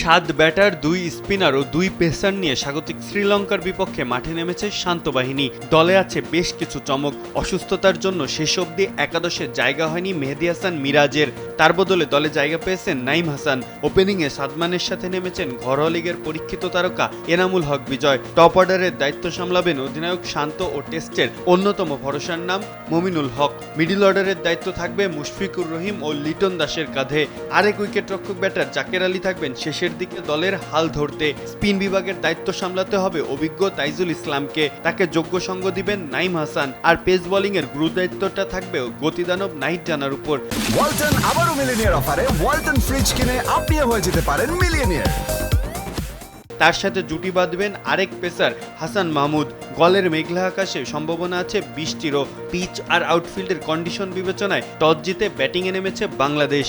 সাত ব্যাটার, দুই স্পিনার ও দুই পেসার নিয়ে স্বাগতিক শ্রীলঙ্কার বিপক্ষে মাঠে নেমেছে শান্ত বাহিনী। দলে আছে বেশ কিছু চমক। অসুস্থতার জন্য শেষ অবধি একাদশে জায়গা হয়নি মেহেদী হাসান মিরাজের। তার বদলে দলে জায়গা পেয়েছেন নাইম হাসান। ওপেনিংয়ে সাদমানের সাথে নেমেছেন ঘরোয়া লিগের পরীক্ষিত তারকা এনামুল হক বিজয়। টপ অর্ডারের দায়িত্ব সামলাবেন অধিনায়ক শান্ত ও টেস্টের অন্যতম ভরসার নাম মমিনুল হক। মিডল অর্ডারের দায়িত্ব থাকবে মুশফিকুর রহিম ও লিটন দাসের কাঁধে। আরেক উইকেটরক্ষক ব্যাটার জাকের আলী থাকবেন শেষের দিকে দলের হাল ধরতে। স্পিন বিভাগের দায়িত্ব সামলাতে হবে অভিজ্ঞ তাইজুল ইসলামকে, তাকে যোগ্য সঙ্গ দিবেন নাইম হাসান। আর পেস বোলিং এর গুরু দায়িত্বটা থাকবে গতিদানব নাহিদ রানার উপর। ওয়ালটন আবারও মিলিয়নিয়ার অফারে ওয়ালটন ফ্রিজ কিনে আপনিও হয়ে যেতে পারেন মিলিয়নিয়ার। তার সাথে জুটি বাঁধবেন আরেক পেসার হাসান মাহমুদ। গলের মেঘলা আকাশে সম্ভাবনা আছে বৃষ্টিরও। পিচ আর আউটফিল্ডের কন্ডিশন বিবেচনায় টস জিতে ব্যাটিংয়ে নেমেছে বাংলাদেশ।